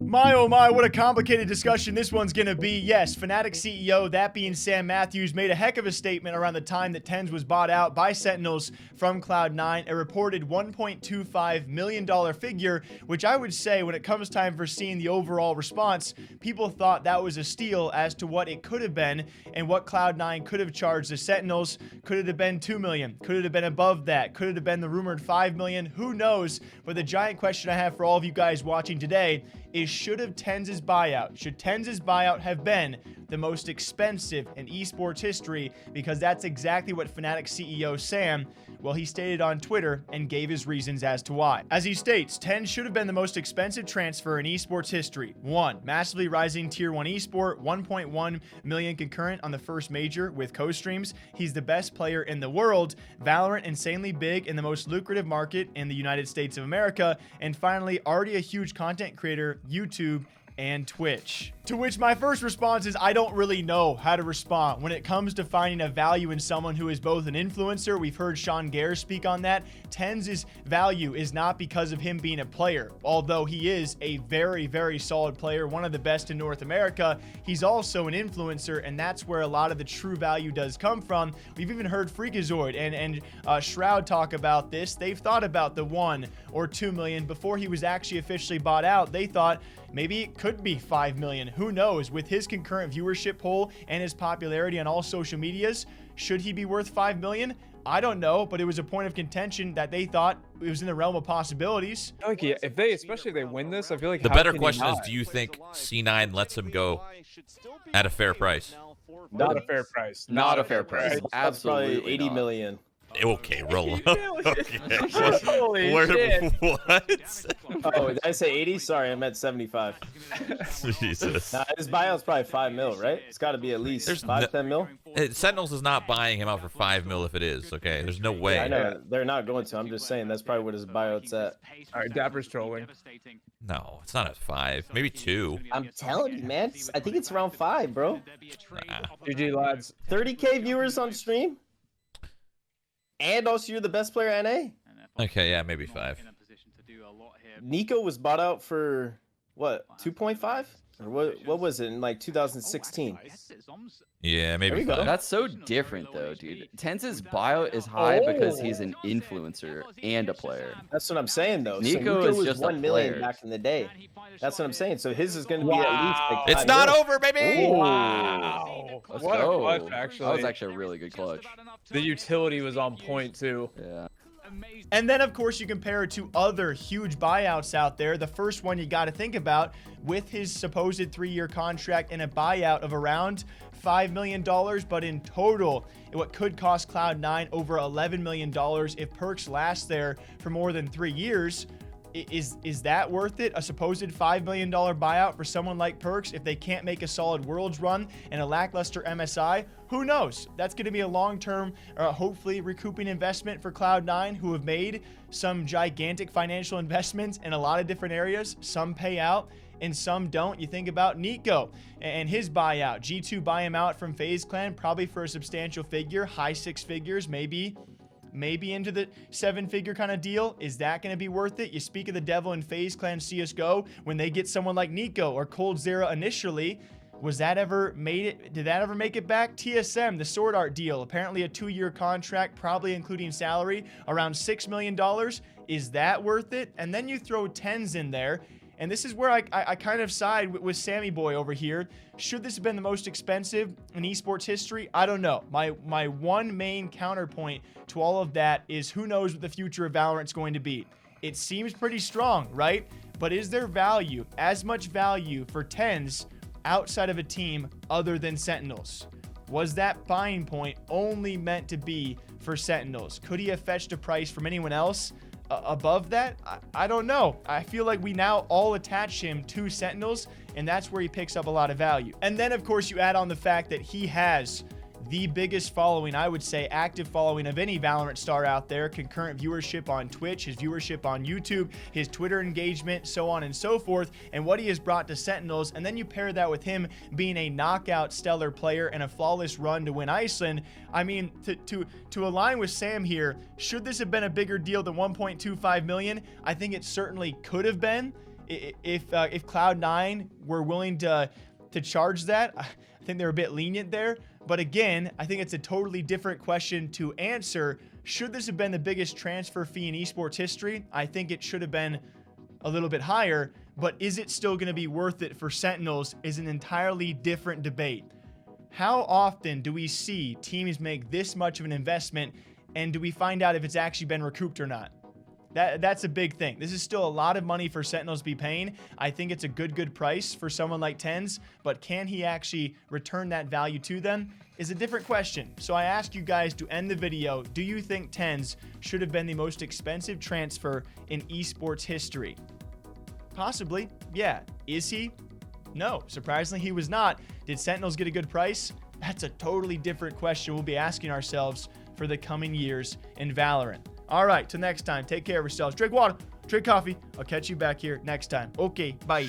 My oh my, what a complicated discussion this one's gonna be. Yes, Fnatic CEO, that being Sam Matthews, made a heck of a statement around the time that TenZ was bought out by Sentinels from Cloud9, a reported $1.25 million figure, which I would say when it comes time for seeing the overall response, people thought that was a steal as to what it could have been and what Cloud9 could have charged the Sentinels. Could it have been 2 million? Could it have been above that? Could it have been the rumored 5 million? Who knows? But the giant question I have for all of you guys watching today is, should TenZ's buyout have been the most expensive in esports history? Because that's exactly what Fnatic CEO Sam, well, he stated on Twitter and gave his reasons as to why. As he states, TenZ should have been the most expensive transfer in esports history. 1. Massively rising tier 1 esport, 1.1 million concurrent on the first major with co-streams. He's the best player in the world. Valorant, insanely big in the most lucrative market in the United States of America. And finally, already a huge content creator, YouTube and Twitch. To which my first response is, I don't really know how to respond when it comes to finding a value in someone who is both an influencer. We've heard Sean Gare speak on that. TenZ's value is not because of him being a player, although he is a very, very solid player, one of the best in North America. He's also an influencer, and that's where a lot of the true value does come from. We've even heard Freakazoid and Shroud talk about this. They've thought about the 1 or 2 million before he was actually officially bought out. They thought maybe it could be 5 million. Who knows? With his concurrent viewership poll and his popularity on all social medias, should he be worth 5 million? I don't know, but it was a point of contention that they thought it was in the realm of possibilities. Like, yeah, especially if they win this, I feel like the better question is, do you think C9 lets him go at a fair price? Not a fair price. Not a fair price. Absolutely, Absolutely 80 not. million. Okay, roll. Okay. Holy shit. What? Oh, did I say 80? Sorry, I meant 75. Jesus. Nah, his buyout's probably 5 mil, right? It's got to be at least There's 5, 10 mil. Sentinels is not buying him out for 5 mil if it is. Okay, there's no way. Yeah, I know they're not going to. I'm just saying that's probably what his buyout's at. All right, Dapper's trolling. No, it's not at 5. Maybe 2. I'm telling you, man. I think it's around 5, bro. Nah. GG, lads. 30K viewers on stream. And also, you're the best player at NA. Okay, yeah, maybe 5. Nico was bought out for what, 2.5? Or what was it in like 2016? Yeah, maybe 5. That's so different though, dude. TenZ's buyout is high because he's an influencer and a player. That's what I'm saying, though. Nico so is was just 1 a million player. back in the day. That's what I'm saying. So his is going to be at least like It's 5 not mil. over, baby. Wow. Let's What go. a clutch, actually. That was actually a really good clutch. The utility was on point, too. Yeah. And then, of course, you compare it to other huge buyouts out there. The first one you got to think about, with his supposed 3-year contract and a buyout of around $5 million, but in total, what could cost Cloud9 over $11 million if Perks lasts there for more than 3 years. Is that worth it? A supposed $5 million buyout for someone like Perks if they can't make a solid Worlds run and a lackluster MSI? Who knows? That's going to be a long-term, hopefully recouping investment for Cloud9, who have made some gigantic financial investments in a lot of different areas. Some pay out and some don't. You think about Nico and his buyout. G2 buy him out from FaZe Clan, probably for a substantial figure, high 6 figures, maybe into the 7-figure kind of deal. Is that going to be worth it? You speak of the devil in FaZe Clan CSGO when they get someone like Nico or coldzera initially. Was that ever made it? Did that ever make it back? TSM, the Sword Art deal, apparently a 2-year contract, probably including salary, around $6 million. Is that worth it? And then you throw TenZ in there. And this is where I kind of side with Sammy Boy over here. Should this have been the most expensive in esports history? I don't know. My one main counterpoint to all of that is, who knows what the future of Valorant's going to be. It seems pretty strong, right? But is there value, as much value for TenZ outside of a team other than Sentinels? Was that buying point only meant to be for Sentinels? Could he have fetched a price from anyone else above that? I don't know. I feel like we now all attach him to Sentinels, and that's where he picks up a lot of value. And then, of course, you add on the fact that he has the biggest following, I would say, active following of any Valorant star out there, concurrent viewership on Twitch, his viewership on YouTube, his Twitter engagement, so on and so forth, and what he has brought to Sentinels. And then you pair that with him being a knockout stellar player and a flawless run to win Iceland. I mean, to align with Sam here, should this have been a bigger deal than 1.25 million? I think it certainly could have been if Cloud9 were willing to charge that. I think they're a bit lenient there. But again, I think it's a totally different question to answer. Should this have been the biggest transfer fee in esports history? I think it should have been a little bit higher, but is it still going to be worth it for Sentinels is an entirely different debate. How often do we see teams make this much of an investment, and do we find out if it's actually been recouped or not? That's a big thing. This is still a lot of money for Sentinels to be paying. I think it's a good price for someone like TenZ, but can he actually return that value to them is a different question. So I ask you guys to end the video, do you think TenZ should have been the most expensive transfer in esports history? Possibly, yeah. Is he? No, surprisingly he was not. Did Sentinels get a good price? That's a totally different question we'll be asking ourselves for the coming years in Valorant. All right, till next time, take care of yourselves. Drink water, drink coffee. I'll catch you back here next time. Okay, bye.